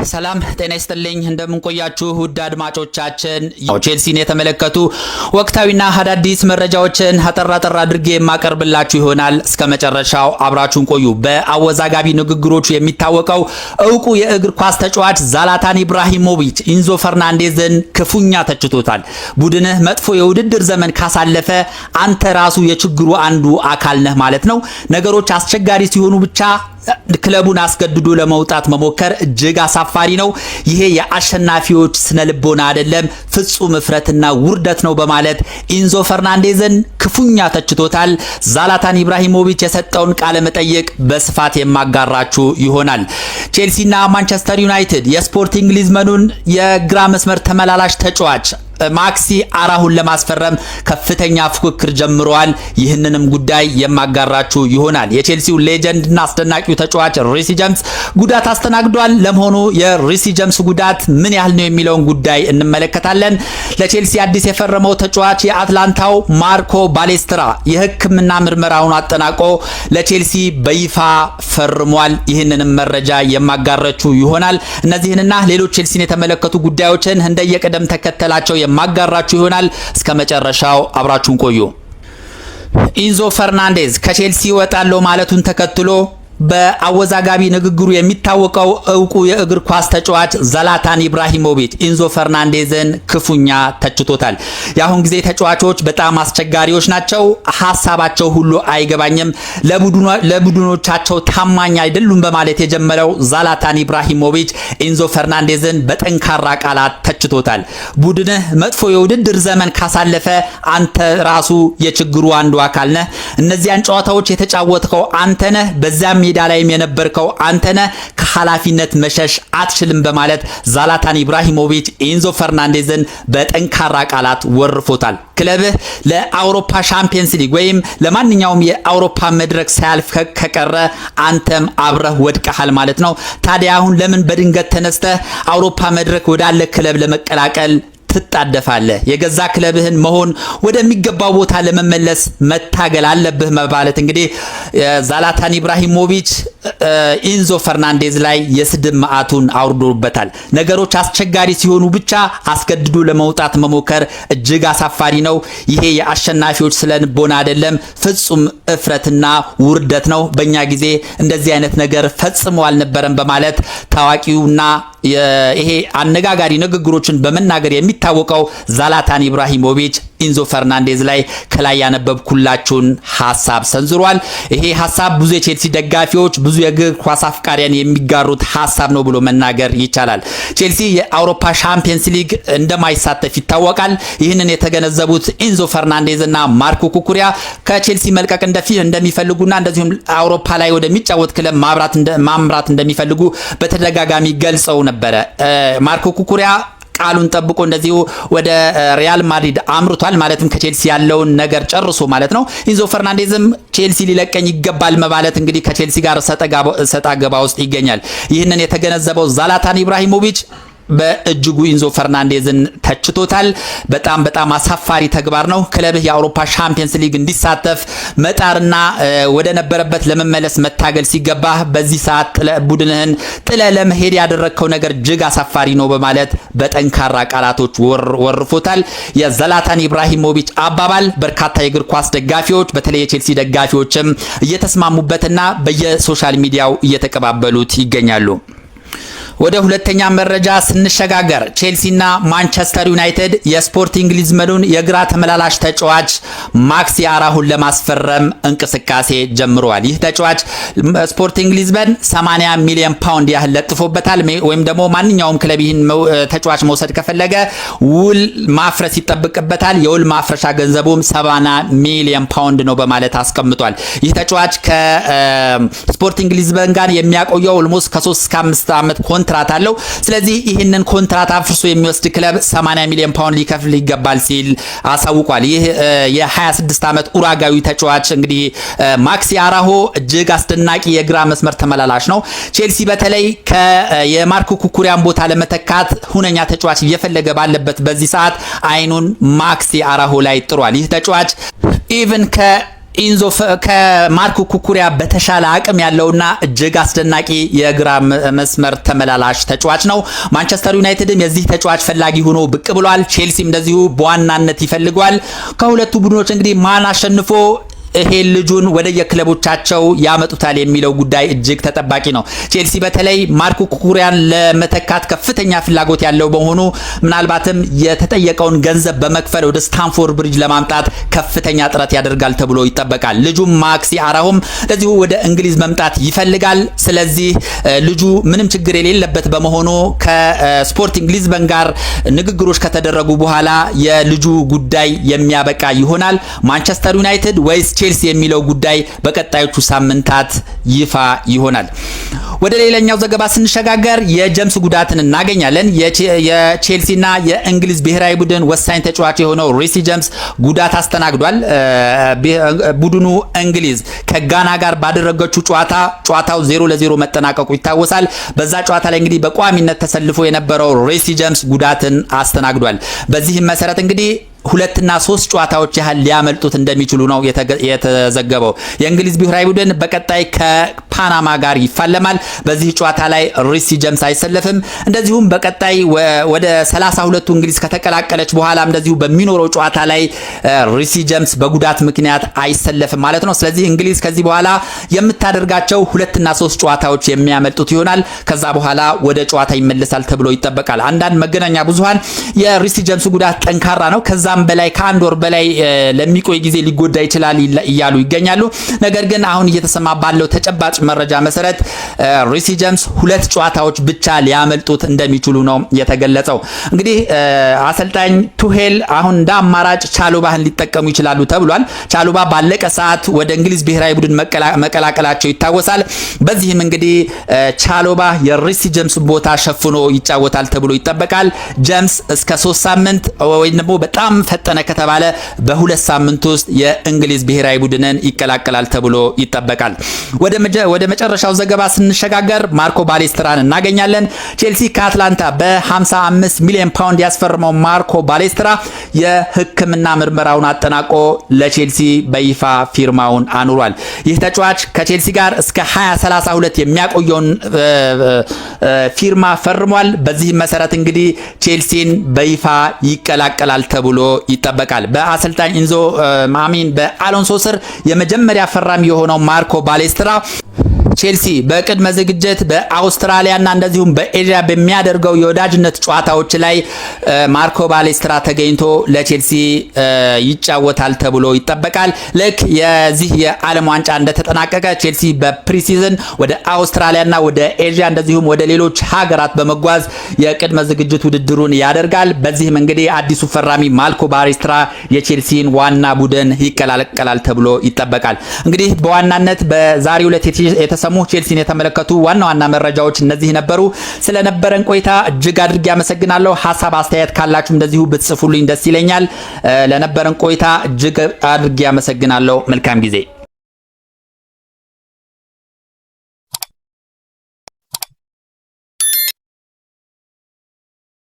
ሰላም ጤና ይስጥልኝ እንደምን ቆያችሁ ውድ አድማጮቻችን ቼልሲን የተመለከቱ ወቅታዊና አዳዲስ መረጃዎችን አጠር አድርጌ የማቀርብላችሁ ይሆናል እስከ መጨረሻው አብራችሁን ቆዩ በአወዛጋቢ ንግግሮቹ የሚታወቀው ዕውቁ የእግር ኳስ ተጫዋች ዛላታን ኢብራሂሞቪች ኢንዞ ፈርናንዴዝን ክፉኛ ተችቶታል ቡድንህ መጥፎ የውድድር ዘመን ካሳለፈ አንተ ራሱ የችግሩ አንዱ አካል ነህ ማለት ነው ነገሮች አስቸጋሪ ሲሆኑ ብቻ ክለቡን አስገድዶ ለመውጣት መሞከር እጅግ አሳፋሪ ነው ይሄ የአሸናፊዎች ስነልቦና አይደለም ፍጹም እፍረትና ውርደት ነው በማለት ኢንዞ ፈርናንዴዝን ክፉኛ ተችቶታል ዛላታን ኢብራሂሞቪች የሰጠውን ቃለ መጠይቅ በስፋት የማጋራችሁ ይሆናል ቼልሲና ማንቸስተር ዩናይትድ የስፖርቲንግ ሊዝበኑን የግራ መስመር ተመላላሽ ተጫዋች ማክሲ አራሁን ለማስፈረም ከፍተኛ ፉክክር ጀምሯል ይህንንም ጉዳይ የማጋራችሁ ይሆናል የቼልሲው ሌጀንድና አስደናቂው ተጫዋች ሪሲ ጀምስ ጉዳት አስተናግዷል ለመሆኑ የሪሲ ጀምስ ጉዳት ምን ያህል ነው የሚለውን ጉዳይ እንመለከታለን ለቼልሲ አዲስ የፈረመው ተጫዋች የአትላንታው ማርኮ ባሌስትራ የሕክምና ምርመራውን አጠናቆ ለቼልሲ በይፋ ፈርሟል ይህንንም መረጃ የማጋራችሁ ይሆናል እነዚህንና ሌሎች ቼልሲን የተመለከቱ ጉዳዮችን እንደየቀደም ተከተላቸው የማጋራችሁ ይሆናል እስከ መጨረሻው አብራችሁን ቆዩ ኢንዞ ፈርናንዴዝ ከቼልሲ ወጣለው ማለቱን ተከትሎ በአወዛጋቢ ንግግሩ የሚታወቀው ዕውቁ የእግር ኳስ ተጫዋች ዛላታን ኢብራሂሞቪች ኢንዞ ፈርናንዴዝን ክፉኛ ተችቶታል ያሁን ጊዜ ተጫዋቾች በጣም አስቸጋሪዎች ናቸው ሐሳባቸው ሁሉ አይገባኝም ለቡድኖቻቸው ታማኝ አይደሉም በማለት የጀመረው ዛላታን ኢብራሂሞቪች ኢንዞ ፈርናንዴዝን በጠንካራ ቃላት ተችቶታል ቡድንህ መጥፎ የውድድር ዘመን ካሳለፈ አንተ ራሱ የችግሩ አንዱ አካል ነህ እነዚያን ጨዋታዎች የተጫወተው አንተ ነህ በዛም ሜዳ ላይም የነበርከው አንተ ነህ ከሐላፊነት መሸሽ አትችልም በማለት ዛላታን ኢብራሂሞቪች ኢንዞ ፈርናንዴዝን በጠንካራ ቃላት ወርፎታል ክለብህ ለአውሮፓ ሻምፒየንስ ሊግ ወይም ለማንኛውም የአውሮፓ መድረክ ሳያልፍ ከቀረ አንተም አብረህ ወድቀሃል ማለት ነው ታዲያ አሁን ለምን በድንገት ተነስተህ አውሮፓ መድረክ ወዳለ ክለብ ለመቀላቀል ትጣደፋለህ የገዛ ክለብህን መሆን ወደሚገባው ቦታ ለመመለስ መታገል አለብህ ማለት እንግዲህ ዛላታን ኢብራሂሞቪች ኢንዞ ፈርናንዴዝ ላይ የስድብ ማአቱን አውርዶበታል ነገሮች አስቸጋሪ ሲሆኑ ብቻ አስገድዶ ለመውጣት መሞከር እጅግ አሳፋሪ ነው ይሄ የአሸናፊዎች ስለንቦና አይደለም ፍጹም እፍረትና ውርደት ነው በእኛ ጊዜ እንደዚህ አይነት ነገር ፈጽሞ አልነበረም በማለት ታዋቂውና ይሄ አነጋጋሪ ንግግሮችን በመናገር የሚታወቀው ዛላታን ኢብራሂሞቪች ኢንዞ ፈርናንዴዝ ላይ ከላይ ያነበብኩላችሁን ሐሳብ ሰንዝሯል ይሄ ሐሳብ ብዙ የቼልሲ ደጋፊዎች ብዙ የእግር ኳስ አፍቃሪያን የሚጋሩት ሐሳብ ነው ብሎ መናገር ይቻላል ቼልሲ የአውሮፓ ሻምፒየንስ ሊግ እንደማይሳተፍ ይታወቃል ይህንን የተገነዘቡት ኢንዞ ፈርናንዴዝና ማርኮ ኩኩሪያ ከቼልሲ መልቀቅ እንደሚፈልጉና እንደዚሁም አውሮፓ ላይ ወደሚጫወት ክለብ ማምራት እንደሚፈልጉ በተደጋጋሚ ገልጸው ነበር ማርኮ ኩኩሪያ ቃሉን ጠብቆ እንደዚሁ ወደ ሪያል ማድሪድ አምርቷል ማለትም ከቼልሲ ያለውን ነገር ጨርሶ ማለት ነው ኢንዞ ፈርናንዴዝም ቼልሲ ሊለቀኝ ይገባል ማለት እንግዲህ ከቼልሲ ጋር ሰጣ ገባ ውስጥ ይገኛል ይህንን የተገነዘበው ዛላታን ኢብራሂሞቪች በእጅጉ ኢንዞ ፈርናንዴዝን ተችቶታል በጣም አሳፋሪ ተግባር ነው ክለብህ የአውሮፓ ሻምፒየንስ ሊግ እንዲሳተፍ መጣርና ወደ ነበረበት ለመመለስ መታገል ሲገባ በዚህ ሰዓት ቡድንህን ጥለ ለመሄድ ያደረከው ነገር እጅግ አሳፋሪ ነው በማለት በጠንካራ ቃላቶች ወርፎታል የዛላታን ኢብራሂሞቪች አባባል በርካታ የእግር ኳስ ደጋፊዎች በተለይ የቼልሲ ደጋፊዎችም እየተስማሙበትና በየሶሻል ሚዲያው እየተቀባበሉት ይገኛሉ ወደ ሁለተኛ መረጃ ስንሸጋገር ቼልሲና ማንቸስተር ዩናይትድ የስፖርቲንግ ሊዝበኑን የግራ ተመላላሽ ተጫዋች ማክሲ አራሁን ለማስፈረም እንቅስቃሴ ጀምሯል ይህ ተጫዋች ስፖርቲንግ ሊዝበን 80 ሚሊዮን ፓውንድ ያህል ለጥፎበታል ወይም ደግሞ ማንኛውም ክለብ ይህን ተጫዋች መውሰድ ከፈለገ ውል ማፍረስ ይጠብቅበታል የውል ማፍረሻ ገንዘቡም 70 ሚሊዮን ፓውንድ ነው በማለት አስቀምጧል ይህ ተጫዋች ከስፖርቲንግ ሊዝበን ጋር የሚያቆየው ኦልሞስት ከ3 እስከ 5 አመት ኮንትራት አለው ስለዚህ ይህንን ኮንትራት አፍርሶ የሚወስድ ክለብ 80 ሚሊዮን ፓውንድ ሊከፍል ይገባል ሲል አሳውቋል ይህ የ26 አመት ኡራጋዊ ተጫዋች እንግዲህ ማክሲ አራሆ እጅግ አስደናቂ የግራ መስመር ተመላላሽ ነው ቼልሲ በተለይ የማርኮ ኩኩሪያን ቦታ ለመተካት ሁነኛ ተጫዋች እየፈለገ ባለበት በዚህ ሰዓት አይኑን ማክሲ አራሆ ላይ ጥሯል ይህ ተጫዋች ኢቭን ኢንዞ ከማርኮ ኩኩሪያ በተሻለ አቅም ያለውና እጅግ አስደናቂ የግራ መስመር ተመላላሽ ተጫዋች ነው። ማንቸስተር ዩናይትድም የዚህ ተጫዋች ፈላጊ ሆኖ ብቅ ብሏል። ቼልሲም እንደዚሁ በዋናነት ይፈልገዋል። ከሁለቱ ቡድኖች እንግዲህ ማን አሸንፎ ይሄ ልጁን ወደ የክለቦቻቸው ያመጡታል የሚለው ጉዳይ እጅግ ተጠባቂ ነው። ቼልሲ በተለይ ማርኮ ኩኩሪያን ለመተካት ከፍተኛ ፍላጎት ያለው በመሆኑ ምናልባትም የተጠየቀውን ገንዘብ በመክፈል ወደ ስታንፎርድ ብሪጅ ለማምጣት ከፍተኛ ጥረት ያደርጋል ተብሎ ይጠበቃል። ልጁም ማክሲ አራሆም ለዚሁ ወደ እንግሊዝ መምጣት ይፈልጋል። ስለዚህ ልጁ ምንም ችግር የሌለበት በመሆኑ ከስፖርቲንግ ሊዝበን ጋር ንግግሮች ከተደረጉ በኋላ የልጁ ጉዳይ የሚያበቃ ይሆናል። ማንቸስተር ዩናይትድ ወይስ ቼልሲ የሚለው ጉዳይ በቀጣዮቹ ሳምንታት ይፋ ይሆናል። ወደ ሌላኛው ዘገባ ስንሸጋገር የጀምስ ጉዳትን እናገኛለን። የቼልሲና የእንግሊዝ ብሔራዊ ቡድን ወሳኝ ተጫዋች የሆነው ሪሲ ጀምስ ጉዳት አስተናግዷል። ቡድኑ እንግሊዝ ከጋና ጋር ባደረገችው ጨዋታው 0-0 መጠናቀቁ ይታወሳል። በዛ ጨዋታ ላይ እንግዲህ በቋሚነት ተሰልፎ የነበረው ሪሲ ጀምስ ጉዳትን አስተናግዷል። በዚህም መሰረት እንግዲህ 2 እና 3 ጨዋታዎች ያህል ሊያመልጡት እንደሚችሉ ነው የተዘገበው። የእንግሊዝ ብሔራዊ ቡድን በቀጣይ ከፓናማ ጋር ይፋለማል። በዚህ ጨዋታ ላይ ሪሲ ጀምስ አይሰለፍም። እንደዚሁም በቀጣይ ወደ 32ቱ እንግሊዝ ከተቀላቀለች በኋላም እንደዚሁ በሚኖረው ጨዋታ ላይ ሪሲ ጀምስ በጉዳት ምክንያት አይሰለፍም ማለት ነው። ስለዚህ እንግሊዝ ከዚህ በኋላ የምታደርጋቸው 2 እና 3 ጨዋታዎች የሚያመልጡት ይሆናል። ከዛ በኋላ ወደ ጨዋታ ይመለሳል ተብሎ ይጠበቃል። አንዳንድ መገናኛ ብዙሃን የሪሲ ጀምስ ጉዳት ጠንካራ ነው፣ ከዛ በላይ ከአንድ ወር በላይ ለሚቆይ ጊዜ ሊጎዳ ይችላል እያሉ ይገኛሉ። ነገር ግን አሁን እየተሰማ ባለው ተጨባጭ መረጃ መሰረት ሪሲ ጀምስ 2 ጨዋታዎች ብቻ ሊያመልጡት እንደሚችሉ ነው የተገለጸው። እንግዲህ አሰልጣኝ ቱሄል አሁን እንደ አማራጭ ቻሎባህን ሊጠቀሙ ይችላሉ ተብሏል። ቻሎባ ባለቀ ሰዓት ወደ እንግሊዝ ብሔራዊ ቡድን መቀላቀላቸው ይታወሳል። በዚህም እንግዲህ ቻሎባ የሪሲ ጀምስ ቦታ ሸፍኖ ይጫወታል ተብሎ ይጠበቃል። ጀምስ እስከ 3 ሳምንት ወይ ደግሞ በጣም ፈጠነ ከተባለ በ2 ሳምንት ውስጥ የእንግሊዝ ብሔራዊ ቡድንን ይቀላቀላል ተብሎ ይጠበቃል። ወደ መጨረሻው ዘገባ ስንሸጋገር ማርኮ ባሌስትራን እናገኛለን። ቼልሲ ከአትላንታ በ55 ሚሊዮን ፓውንድ ያስፈረመው ማርኮ ባሌስትራ የሕክምና ምርመራውን አጠናቆ ለቼልሲ በይፋ ፊርማውን አኑሯል። ይህ ተጫዋች ከቼልሲ ጋር እስከ 2032 የሚያቆየውን ፊርማ ፈርሟል። በዚህ መሰረት እንግዲህ ቼልሲን በይፋ ይቀላቀላል ተብሎ ይጠበቃል። በአሰልጣኝ ኢንዞ ማሚን በአሎንሶ ስር የመጀመሪያ ፈራሚ የሆነው ማርኮ ባሌስትራ ቼልሲ በቅድመ ዝግጅት በአውስትራሊያና እንደዚሁም በኤዥያ በሚያደርገው የወዳጅነት ጨዋታዎች ላይ ማርኮ ባሌስትራ ተገኝቶ ለቼልሲ ይጫወታል ተብሎ ይጠበቃል። ልክ የዚህ የዓለም ዋንጫ እንደተጠናቀቀ ቼልሲ በፕሪሲዝን ወደ አውስትራሊያና ወደ ኤዥያ እንደዚሁም ወደ ሌሎች ሀገራት በመጓዝ የቅድመ ዝግጅት ውድድሩን ያደርጋል። በዚህም እንግዲህ አዲሱ ፈራሚ ማርኮ ባሌስትራ የቼልሲን ዋና ቡድን ይቀላቀላል ተብሎ ይጠበቃል። እንግዲህ በዋናነት በዛሬው ዕለት የተሰሙ ቼልሲን የተመለከቱ ዋና መረጃዎች እነዚህ ነበሩ። ስለነበረን ቆይታ እጅግ አድርጌ አመሰግናለሁ። ሐሳብ አስተያየት ካላችሁ እንደዚሁ ብትጽፉልኝ ደስ ይለኛል። ለነበረን ቆይታ እጅግ አድርጌ አመሰግናለሁ። መልካም ጊዜ